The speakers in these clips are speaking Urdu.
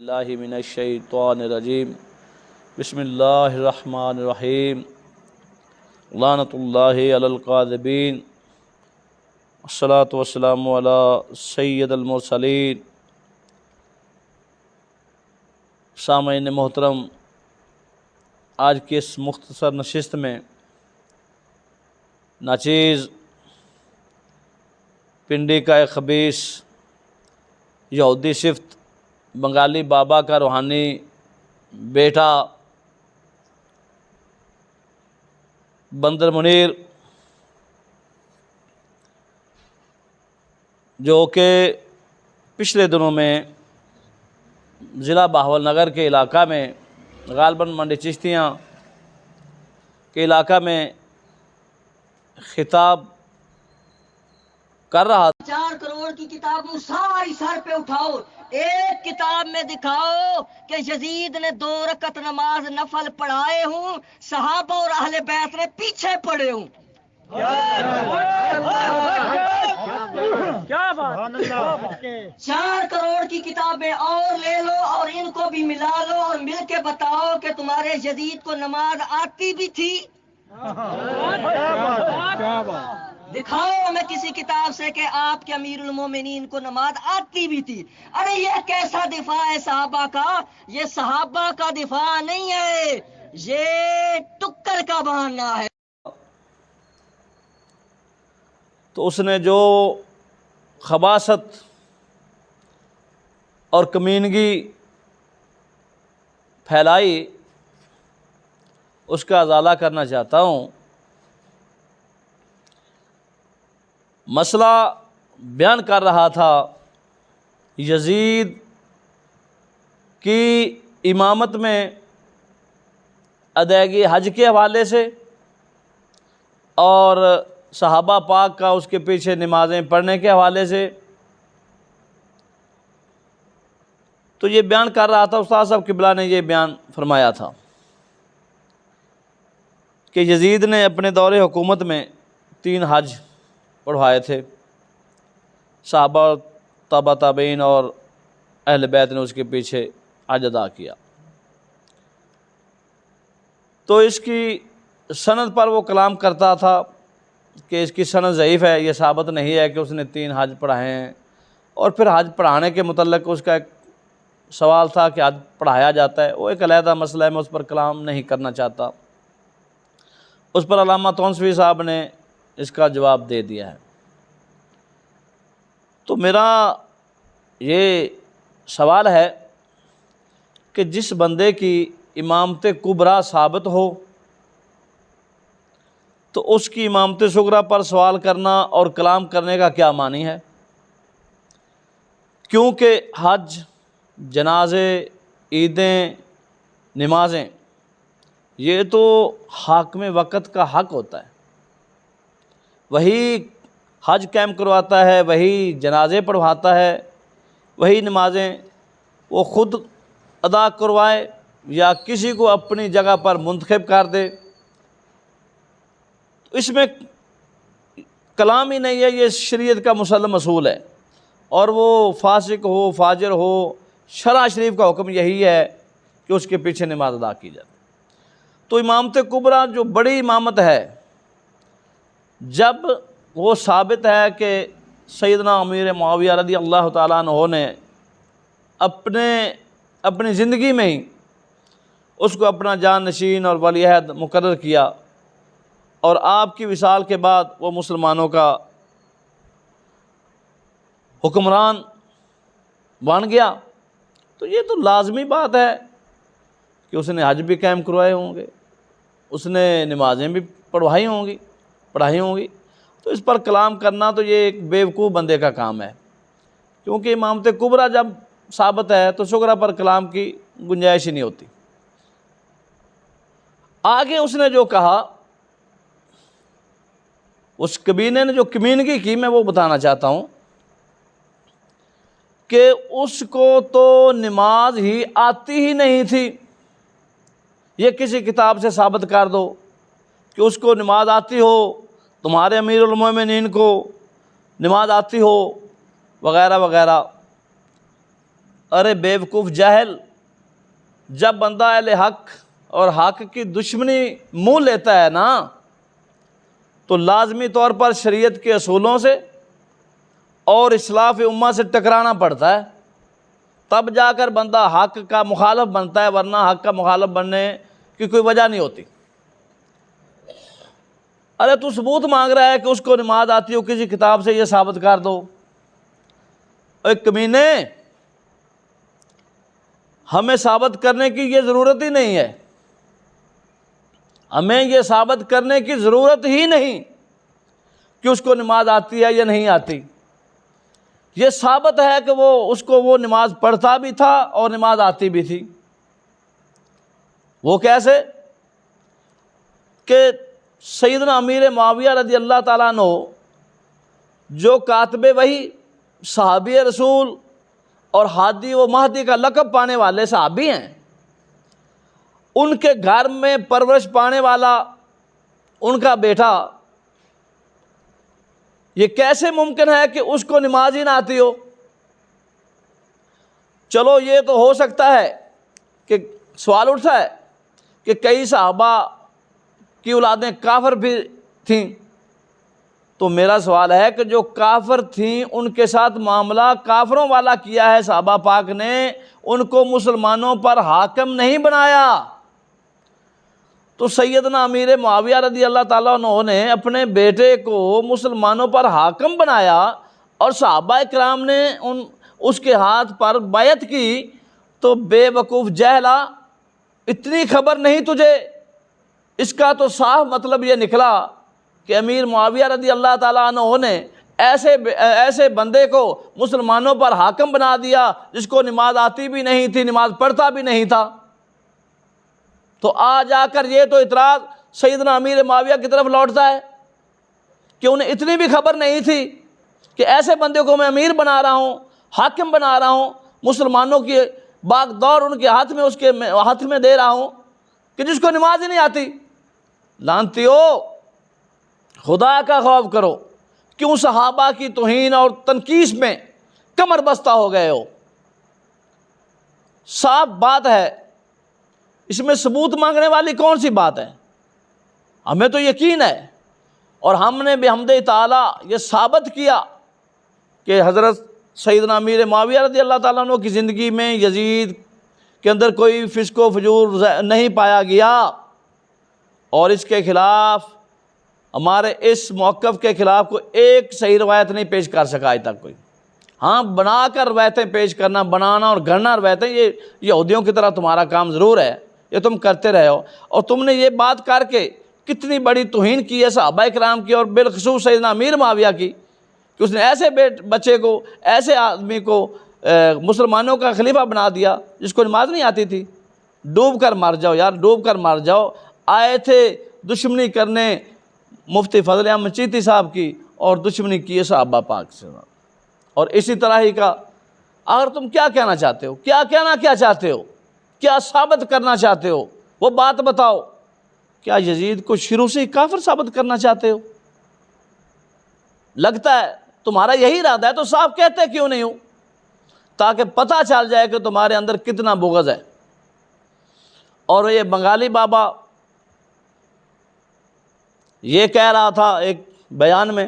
اللہ من الشیطان الرجیم بسم اللہ الرحمن الرحیم لعنت اللہ علی الکاذبین الصلاۃ والسلام علی سید المرسلین۔ سامعین محترم، آج کی اس مختصر نشست میں ناچیز پنڈی کا ایک خبیث یہودی صفت بنگالی بابا کا روحانی بیٹا بندر منیر، جو کہ پچھلے دنوں میں ضلع بہاول نگر کے علاقہ میں غالباً منڈی چشتیاں کے علاقہ میں خطاب کر رہا تھا۔ 4 کروڑ کی کتابوں ساری سر پہ اٹھاؤ، ایک کتاب میں دکھاؤ کہ یزید نے 2 رکعت نماز نفل پڑھائے ہوں، صحابہ اور اہل بیت نے پیچھے پڑے ہوں۔ کیا بات! 4 کروڑ کی کتابیں اور لے لو اور ان کو بھی ملا لو اور مل کے بتاؤ کہ تمہارے یزید کو نماز آتی بھی تھی۔ دکھاؤ ہمیں کسی کتاب سے کہ آپ کے امیر المومنین کو نماز آتی بھی تھی۔ ارے یہ کیسا دفاع ہے صحابہ کا؟ یہ صحابہ کا دفاع نہیں ہے، یہ ٹکر کا بہانہ ہے۔ تو اس نے جو خباثت اور کمینگی پھیلائی، اس کا ازالہ کرنا چاہتا ہوں۔ مسئلہ بیان کر رہا تھا یزید کی امامت میں ادائیگی حج کے حوالے سے اور صحابہ پاک کا اس کے پیچھے نمازیں پڑھنے کے حوالے سے۔ تو یہ بیان کر رہا تھا، استاد صاحب قبلہ نے یہ بیان فرمایا تھا کہ یزید نے اپنے دور حکومت میں 3 حج پڑھوائے تھے، صحابہ، تابع تابعین اور اہل بیت نے اس کے پیچھے حج ادا کیا۔ تو اس کی سند پر وہ کلام کرتا تھا کہ اس کی سند ضعیف ہے، یہ ثابت نہیں ہے کہ اس نے 3 حج پڑھائے ہیں۔ اور پھر حج پڑھانے کے متعلق اس کا ایک سوال تھا کہ حج پڑھایا جاتا ہے، وہ ایک علیحدہ مسئلہ ہے، میں اس پر کلام نہیں کرنا چاہتا۔ اس پر علامہ تونسوی صاحب نے اس کا جواب دے دیا ہے۔ تو میرا یہ سوال ہے کہ جس بندے کی امامت کبریٰ ثابت ہو تو اس کی امامت صغریٰ پر سوال کرنا اور کلام کرنے کا کیا معنی ہے؟ کیونکہ حج، جنازے، عیدیں، نمازیں، یہ تو حاکم وقت کا حق ہوتا ہے۔ وہی حج قائم کرواتا ہے، وہی جنازے پڑھواتا ہے، وہی نمازیں وہ خود ادا کروائے یا کسی کو اپنی جگہ پر منتخب کر دے، اس میں کلام ہی نہیں ہے، یہ شریعت کا مسلم اصول ہے۔ اور وہ فاسق ہو، فاجر ہو، شرع شریف کا حکم یہی ہے کہ اس کے پیچھے نماز ادا کی جاتی۔ تو امامت کبریٰ جو بڑی امامت ہے، جب وہ ثابت ہے کہ سیدنا امیر معاویہ رضی اللہ تعالیٰ عنہ نے اپنی زندگی میں ہی اس کو اپنا جان نشین اور ولی عہد مقرر کیا، اور آپ کی وصال کے بعد وہ مسلمانوں کا حکمران بن گیا، تو یہ تو لازمی بات ہے کہ اس نے حج بھی قائم کروائے ہوں گے، اس نے نمازیں بھی پڑھائی ہوں گی۔ تو اس پر کلام کرنا تو یہ ایک بیوقوف بندے کا کام ہے، کیونکہ امامت کبریٰ جب ثابت ہے تو صغریٰ پر کلام کی گنجائش ہی نہیں ہوتی۔ آگے اس نے جو کہا، اس کبینے نے جو کمینگی کی، میں وہ بتانا چاہتا ہوں کہ اس کو تو نماز ہی آتی ہی نہیں تھی۔ یہ کسی کتاب سے ثابت کر دو کہ اس کو نماز آتی ہو، تمہارے امیر المومنین کو نماز آتی ہو، وغیرہ وغیرہ۔ ارے بیوقوف جاہل، جب بندہ اہل حق اور حق کی دشمنی منہ لیتا ہے نا تو لازمی طور پر شریعت کے اصولوں سے اور اسلاف امہ سے ٹکرانا پڑتا ہے، تب جا کر بندہ حق کا مخالف بنتا ہے، ورنہ حق کا مخالف بننے کی کوئی وجہ نہیں ہوتی۔ ارے تو ثبوت مانگ رہا ہے کہ اس کو نماز آتی ہو، کسی کتاب سے یہ ثابت کر دو۔ اے کمینے، ہمیں ثابت کرنے کی یہ ضرورت ہی نہیں ہے، ہمیں یہ ثابت کرنے کی ضرورت ہی نہیں کہ اس کو نماز آتی ہے یا نہیں آتی۔ یہ ثابت ہے کہ وہ نماز پڑھتا بھی تھا اور نماز آتی بھی تھی۔ وہ کیسے؟ کہ سیدنا امیر معاویہ رضی اللہ تعالیٰ عنہ جو کاتب وحی، صحابی رسول اور ہادی و مہدی کا لقب پانے والے صحابی ہیں، ان کے گھر میں پرورش پانے والا ان کا بیٹا، یہ کیسے ممکن ہے کہ اس کو نماز ہی نہ آتی ہو؟ چلو یہ تو ہو سکتا ہے کہ سوال اٹھتا ہے کہ کئی صحابہ کی اولادیں کافر بھی تھیں، تو میرا سوال ہے کہ جو کافر تھیں ان کے ساتھ معاملہ کافروں والا کیا ہے صحابہ پاک نے، ان کو مسلمانوں پر حاکم نہیں بنایا۔ تو سیدنا امیر معاویہ رضی اللہ تعالیٰ عنہ نے اپنے بیٹے کو مسلمانوں پر حاکم بنایا اور صحابہ اکرام نے اس کے ہاتھ پر بیعت کی، تو بے وقوف جہلا، اتنی خبر نہیں تجھے؟ اس کا تو صاف مطلب یہ نکلا کہ امیر معاویہ رضی اللہ تعالیٰ عنہ نے ایسے بندے کو مسلمانوں پر حاکم بنا دیا جس کو نماز آتی بھی نہیں تھی، نماز پڑھتا بھی نہیں تھا۔ تو آ جا کر یہ تو اعتراض سیدنا امیر معاویہ کی طرف لوٹتا ہے کہ انہیں اتنی بھی خبر نہیں تھی کہ ایسے بندے کو میں امیر بنا رہا ہوں، حاکم بنا رہا ہوں، مسلمانوں کی باغ دور ان کے ہاتھ میں، اس کے ہاتھ میں دے رہا ہوں، کہ جس کو نماز ہی نہیں آتی۔ لعنتیو، خدا کا خوف کرو، کیوں صحابہ کی توہین اور تنقیص میں کمر بستہ ہو گئے ہو؟ صاف بات ہے، اس میں ثبوت مانگنے والی کون سی بات ہے؟ ہمیں تو یقین ہے، اور ہم نے بحمد تعالیٰ یہ ثابت کیا کہ حضرت سیدنا امیر معاویہ رضی اللہ تعالیٰ عنہ کی زندگی میں یزید کے اندر کوئی فسق و فجور نہیں پایا گیا، اور اس کے خلاف ہمارے اس موقف کے خلاف کوئی ایک صحیح روایت نہیں پیش کر سکا آج تک کوئی۔ ہاں، بنا کر روایتیں پیش کرنا، بنانا اور گھڑنا روایتیں، یہ یہودیوں کی طرح تمہارا کام ضرور ہے، یہ تم کرتے رہے ہو، اور تم نے یہ بات کر کے کتنی بڑی توہین کی ہے صحابہ کرام کی، اور بالخصوص سیدنا امیر معاویہ کی، کہ اس نے ایسے بچے کو، ایسے آدمی کو مسلمانوں کا خلیفہ بنا دیا جس کو نماز نہیں آتی تھی۔ ڈوب کر مر جاؤ یار، ڈوب کر مر جاؤ۔ آئے تھے دشمنی کرنے مفتی فضل احمد چیتی صاحب کی، اور دشمنی کی ہے صحابہ پاک سے، اور اسی طرح ہی کا۔ اگر تم کیا کہنا چاہتے ہو، کیا کہنا کیا چاہتے ہو، کیا ثابت کرنا چاہتے ہو، وہ بات بتاؤ۔ کیا یزید کو شروع سے ہی کافر ثابت کرنا چاہتے ہو؟ لگتا ہے تمہارا یہی ارادہ ہے، تو صاف کہتے کیوں نہیں ہو، تاکہ پتہ چل جائے کہ تمہارے اندر کتنا بغض ہے۔ اور یہ بنگالی بابا یہ کہہ رہا تھا ایک بیان میں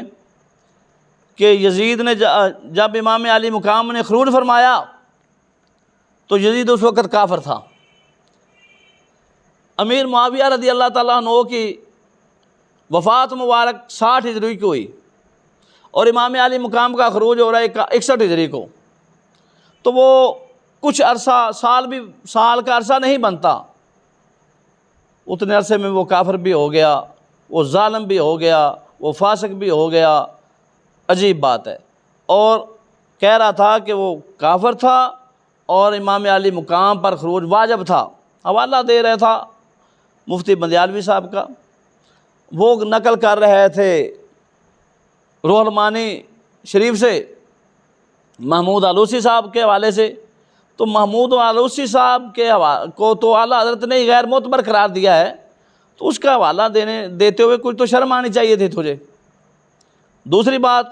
کہ یزید نے جب امام علی مقام نے خروج فرمایا تو یزید اس وقت کافر تھا۔ امیر معاویہ رضی اللہ تعالیٰ عنہ کی وفات مبارک 60 ہجری کو ہوئی، اور امام علی مقام کا خروج ہو رہا ہے 61 ہجری کو، تو وہ کچھ عرصہ، سال کا عرصہ نہیں بنتا، اتنے عرصے میں وہ کافر بھی ہو گیا، وہ ظالم بھی ہو گیا، وہ فاسق بھی ہو گیا۔ عجیب بات ہے۔ اور کہہ رہا تھا کہ وہ کافر تھا اور امام علی مقام پر خروج واجب تھا۔ حوالہ دے رہا تھا مفتی بندیالوی صاحب کا، وہ نقل کر رہے تھے روح المانی شریف سے محمود آلوسی صاحب کے حوالے سے، تو محمود آلوسی صاحب کے کو تو اعلیٰ حضرت نے غیر معتبر قرار دیا ہے، تو اس کا حوالہ دیتے ہوئے کچھ تو شرم آنی چاہیے تھی تجھے۔ دوسری بات،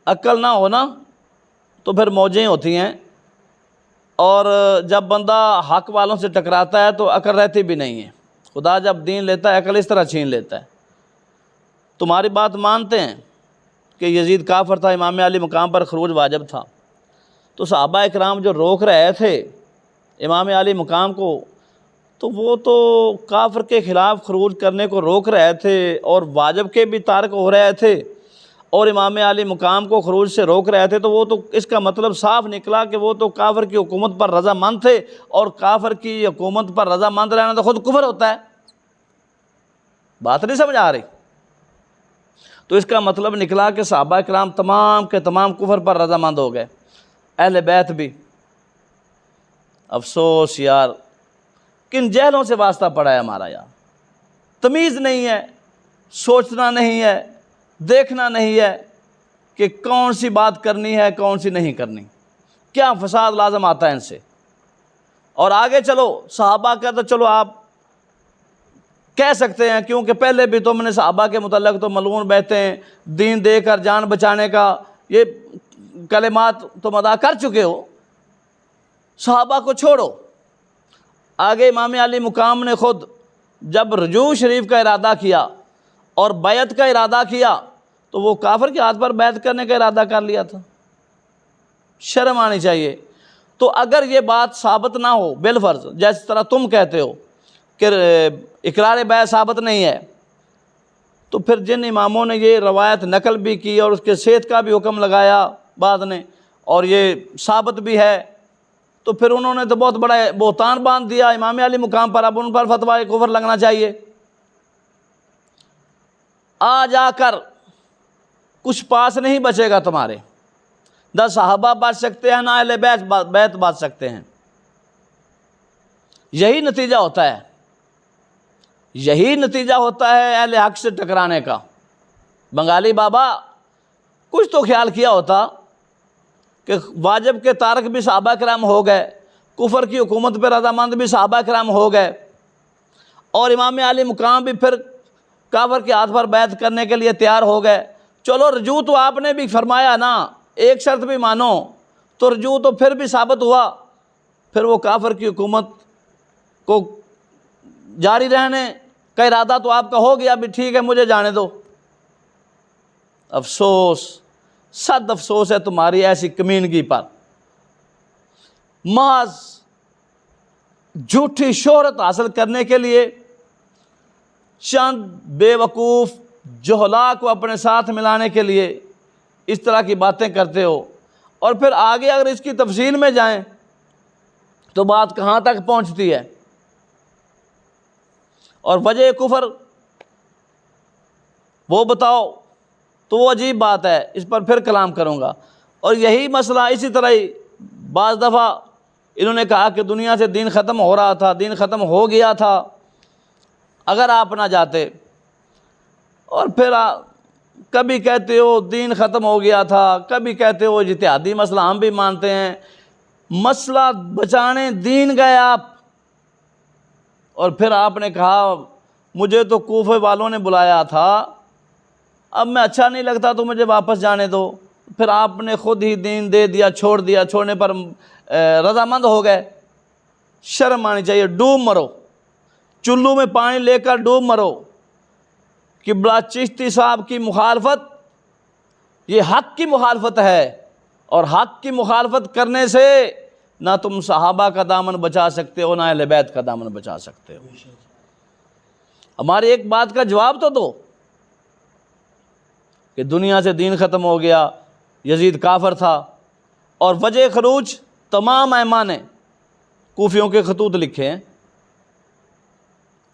عقل نہ ہونا تو پھر موجیں ہوتی ہیں، اور جب بندہ حق والوں سے ٹکراتا ہے تو عقل رہتی بھی نہیں ہے. خدا جب دین لیتا ہے عقل اس طرح چھین لیتا ہے. تمہاری بات مانتے ہیں کہ یزید کافر تھا, امام علی مقام پر خروج واجب تھا, تو صحابہ اکرام جو روک رہے تھے امام علی مقام کو, تو وہ تو کافر کے خلاف خروج کرنے کو روک رہے تھے اور واجب کے بھی تارک ہو رہے تھے, اور امام علی مقام کو خروج سے روک رہے تھے. تو وہ تو اس کا مطلب صاف نکلا کہ وہ تو کافر کی حکومت پر رضامند تھے, اور کافر کی حکومت پر رضامند رہنا تو خود کفر ہوتا ہے. بات نہیں سمجھ آ رہی؟ تو اس کا مطلب نکلا کہ صحابہ کرام تمام کے تمام کفر پر رضامند ہو گئے, اہل بیت بھی. افسوس یار, کن جہلوں سے واسطہ پڑا ہے ہمارا یار. تمیز نہیں ہے, سوچنا نہیں ہے, دیکھنا نہیں ہے کہ کون سی بات کرنی ہے کون سی نہیں کرنی. کیا فساد لازم آتا ہے ان سے. اور آگے چلو, صحابہ کا تو چلو آپ کہہ سکتے ہیں, کیونکہ پہلے بھی تم نے صحابہ کے متعلق تو ملعون باتیں, دین دے کر جان بچانے کا یہ کلمات تم ادا کر چکے ہو. صحابہ کو چھوڑو, آگے امام علی مقام نے خود جب رجوع شریف کا ارادہ کیا اور بیعت کا ارادہ کیا تو وہ کافر کے ہاتھ پر بیعت کرنے کا ارادہ کر لیا تھا. شرم آنی چاہیے. تو اگر یہ بات ثابت نہ ہو بالفرض, جس طرح تم کہتے ہو کہ اقرار بیعت ثابت نہیں ہے, تو پھر جن اماموں نے یہ روایت نقل بھی کی اور اس کے صحت کا بھی حکم لگایا بعد نے, اور یہ ثابت بھی ہے, تو پھر انہوں نے تو بہت بڑا بہتان باندھ دیا امام علی مقام پر. اب ان پر فتویٰ کفر لگنا چاہیے. آ جا کر کچھ پاس نہیں بچے گا تمہارے. نہ صحابہ بچ سکتے ہیں, نہ اہل بیت بچ سکتے ہیں. یہی نتیجہ ہوتا ہے, یہی نتیجہ ہوتا ہے اہل حق سے ٹکرانے کا. بنگالی بابا کچھ تو خیال کیا ہوتا کہ واجب کے تارک بھی صحابہ کرام ہو گئے, کفر کی حکومت پہ رضامند بھی صحابہ کرام ہو گئے, اور امام علی مقام بھی پھر کافر کے ہاتھ پر بیعت کرنے کے لیے تیار ہو گئے. چلو رجوع تو آپ نے بھی فرمایا نا, ایک شرط بھی مانو, تو رجوع تو پھر بھی ثابت ہوا. پھر وہ کافر کی حکومت کو جاری رہنے کا ارادہ تو آپ کا ہو گیا, بھی ٹھیک ہے مجھے جانے دو. افسوس, صد افسوس ہے تمہاری ایسی کمینگی پر. محض جھوٹی شہرت حاصل کرنے کے لیے چند بے وقوف جہلا کو اپنے ساتھ ملانے کے لیے اس طرح کی باتیں کرتے ہو, اور پھر آگے اگر اس کی تفصیل میں جائیں تو بات کہاں تک پہنچتی ہے. اور وجہ کفر وہ بتاؤ, تو وہ عجیب بات ہے, اس پر پھر کلام کروں گا. اور یہی مسئلہ اسی طرح ہی بعض دفعہ انہوں نے کہا کہ دنیا سے دین ختم ہو رہا تھا, دین ختم ہو گیا تھا اگر آپ نہ جاتے. اور پھر کبھی کہتے ہو دین ختم ہو گیا تھا, کبھی کہتے ہو اجتہادی مسئلہ ہم بھی مانتے ہیں. مسئلہ بچانے دین گئے آپ, اور پھر آپ نے کہا مجھے تو کوفے والوں نے بلایا تھا, اب میں اچھا نہیں لگتا تو مجھے واپس جانے دو. پھر آپ نے خود ہی دین دے دیا, چھوڑ دیا, چھوڑنے پر رضامند ہو گئے. شرم آنی چاہیے. ڈوب مرو, چلو میں پانی لے کر ڈوب مرو. قبلہ چشتی صاحب کی مخالفت یہ حق کی مخالفت ہے, اور حق کی مخالفت کرنے سے نہ تم صحابہ کا دامن بچا سکتے ہو, نہ اہل بیت کا دامن بچا سکتے ہو. ہماری ایک بات کا جواب تو دو کہ دنیا سے دین ختم ہو گیا, یزید کافر تھا, اور وجہ خروج تمام ائمہ نے کوفیوں کے خطوط لکھے ہیں.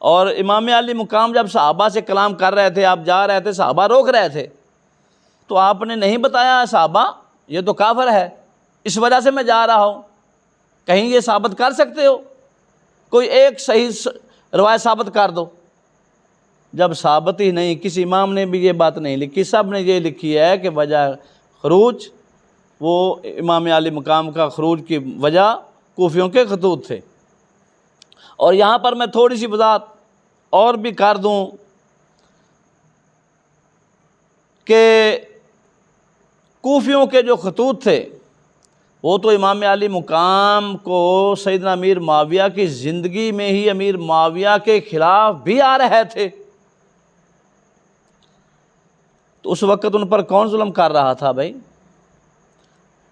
اور امام علی مقام جب صحابہ سے کلام کر رہے تھے, آپ جا رہے تھے, صحابہ روک رہے تھے, تو آپ نے نہیں بتایا صحابہ یہ تو کافر ہے, اس وجہ سے میں جا رہا ہوں. کہیں یہ ثابت کر سکتے ہو؟ کوئی ایک صحیح روایت ثابت کر دو. جب ثابت ہی نہیں, کسی امام نے بھی یہ بات نہیں لکھی, سب نے یہ لکھی ہے کہ وجہ خروج وہ امام علی مقام کا خروج کی وجہ کوفیوں کے خطوط تھے. اور یہاں پر میں تھوڑی سی وضاحت اور بھی کر دوں کہ کوفیوں کے جو خطوط تھے وہ تو امام علی مقام کو سیدنا امیر معاویہ کی زندگی میں ہی امیر معاویہ کے خلاف بھی آ رہے تھے، تو اس وقت ان پر کون ظلم کر رہا تھا بھائی؟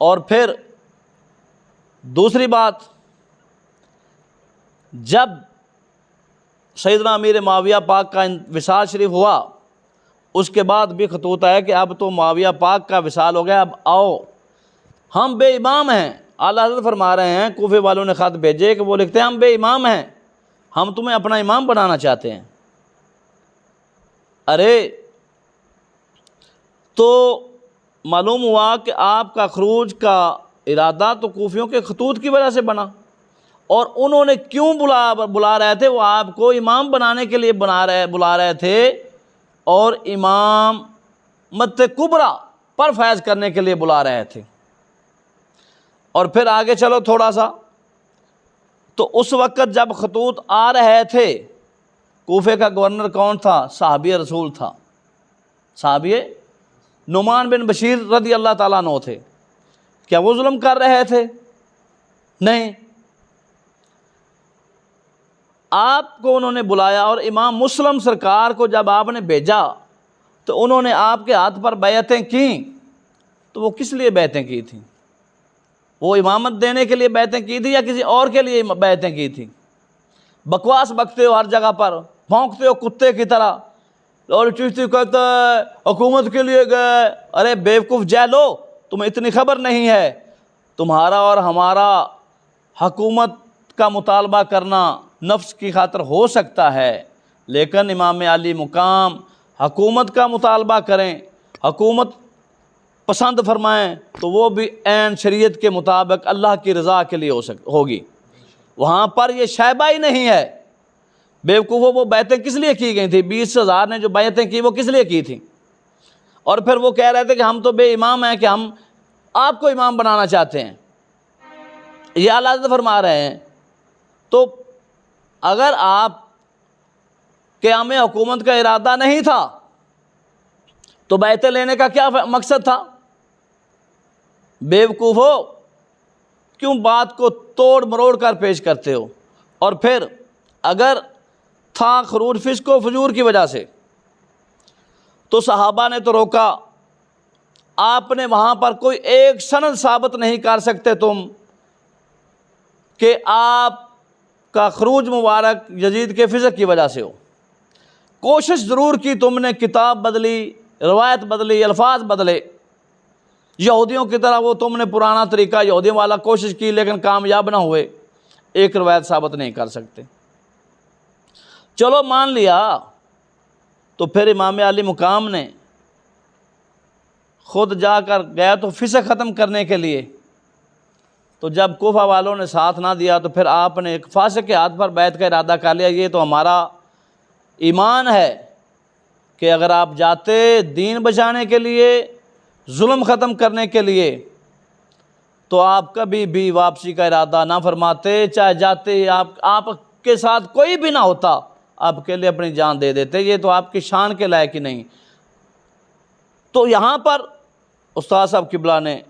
اور پھر دوسری بات، جب سیدنا امیر معاویہ پاک کا وصال شریف ہوا، اس کے بعد بھی خطوط آیا کہ اب تو معاویہ پاک کا وصال ہو گیا، اب آؤ ہم بے امام ہیں۔ اعلیٰ حضرت فرما رہے ہیں، کوفے والوں نے خط بھیجے کہ وہ لکھتے ہیں ہم بے امام ہیں، ہم تمہیں اپنا امام بنانا چاہتے ہیں۔ ارے تو معلوم ہوا کہ آپ کا خروج کا ارادہ تو کوفیوں کے خطوط کی وجہ سے بنا، اور انہوں نے کیوں بلا رہے تھے؟ وہ آپ کو امام بنانے کے لیے بلا رہے تھے، اور امامت کبریٰ پر فیض کرنے کے لیے بلا رہے تھے۔ اور پھر آگے چلو تھوڑا سا، تو اس وقت جب خطوط آ رہے تھے، کوفے کا گورنر کون تھا؟ صحابی رسول تھا، صحابی نعمان بن بشیر رضی اللہ تعالیٰ عنہ تھے۔ کیا وہ ظلم کر رہے تھے؟ نہیں، آپ کو انہوں نے بلایا، اور امام مسلم سرکار کو جب آپ نے بھیجا تو انہوں نے آپ کے ہاتھ پر بیعتیں کیں، تو وہ کس لیے بیعتیں کی تھیں؟ وہ امامت دینے کے لیے بیعتیں کی تھی یا کسی اور کے لیے بیعتیں کی تھیں؟ بکواس بکتے ہو ہر جگہ پر، بھونکتے ہو کتے کی طرح، اور چشتی کہتا ہے حکومت کے لیے گئے۔ ارے بیوقوف جہلو، تمہیں اتنی خبر نہیں ہے، تمہارا اور ہمارا حکومت کا مطالبہ کرنا نفس کی خاطر ہو سکتا ہے، لیکن امام علی مقام حکومت کا مطالبہ کریں، حکومت پسند فرمائیں، تو وہ بھی عین شریعت کے مطابق اللہ کی رضا کے لیے ہوگی۔ وہاں پر یہ شائبہ ہی نہیں ہے۔ بیوقوفوں، وہ بیعتیں کس لیے کی گئی تھیں؟ 20,000 نے جو بیعتیں کی وہ کس لیے کی تھیں؟ اور پھر وہ کہہ رہے تھے کہ ہم تو بے امام ہیں، کہ ہم آپ کو امام بنانا چاہتے ہیں۔ یہ اعلیٰ حضرت فرما رہے ہیں، تو اگر آپ قیام حکومت کا ارادہ نہیں تھا تو بیعتیں لینے کا کیا مقصد تھا؟ بیوقوفو، کیوں بات کو توڑ مروڑ کر پیش کرتے ہو؟ اور پھر اگر تھا خروج فسق و فجور کی وجہ سے تو صحابہ نے تو روکا، آپ نے وہاں پر کوئی ایک سند ثابت نہیں کر سکتے تم کہ آپ کا خروج مبارک یزید کے فسق کی وجہ سے ہو۔ کوشش ضرور کی تم نے، کتاب بدلی، روایت بدلی، الفاظ بدلے، یہودیوں کی طرح وہ تم نے پرانا طریقہ یہودیوں والا کوشش کی، لیکن کامیاب نہ ہوئے، ایک روایت ثابت نہیں کر سکتے۔ چلو مان لیا، تو پھر امام علی مقام نے خود جا کر گیا تو فسق ختم کرنے کے لیے، تو جب کوفہ والوں نے ساتھ نہ دیا تو پھر آپ نے ایک فاسق کے ہاتھ پر بیعت کا ارادہ کر لیا۔ یہ تو ہمارا ایمان ہے کہ اگر آپ جاتے دین بچانے کے لیے، ظلم ختم کرنے کے لیے، تو آپ کبھی بھی واپسی کا ارادہ نہ فرماتے، چاہے جاتے آپ کے ساتھ کوئی بھی نہ ہوتا، آپ کے لیے اپنی جان دے دیتے۔ یہ تو آپ کی شان کے لائق ہی نہیں۔ تو یہاں پر استاد صاحب قبلہ نے،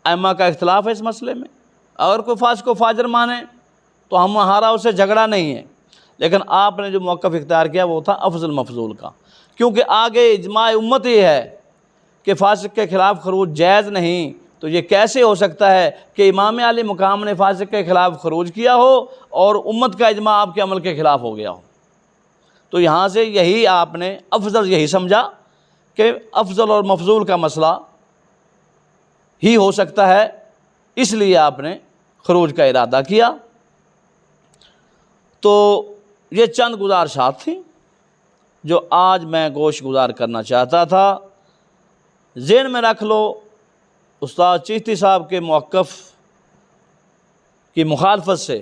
ائمہ کا اختلاف ہے اس مسئلے میں، اگر کوئی فاسق کو فاجر مانے تو ہمارا اسے جھگڑا نہیں ہے، لیکن آپ نے جو موقف اختیار کیا وہ تھا افضل مفضول کا، کیونکہ آگے اجماع امت یہ ہے کہ فاسق کے خلاف خروج جائز نہیں، تو یہ کیسے ہو سکتا ہے کہ امام علی مقام نے فاسق کے خلاف خروج کیا ہو اور امت کا اجماع آپ کے عمل کے خلاف ہو گیا ہو؟ تو یہاں سے یہی آپ نے افضل یہی سمجھا کہ افضل اور مفضول کا مسئلہ ہی ہو سکتا ہے، اس لیے آپ نے خروج کا ارادہ کیا۔ تو یہ چند گزارشات تھیں جو آج میں گوش گزار کرنا چاہتا تھا۔ ذہن میں رکھ لو، استاد چشتی صاحب کے موقف کی مخالفت سے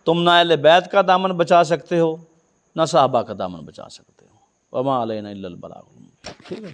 تم نہ اہل بیت کا دامن بچا سکتے ہو، نہ صحابہ کا دامن بچا سکتے ہو۔ وما علینا الا البلاغ۔ ٹھیک ہے۔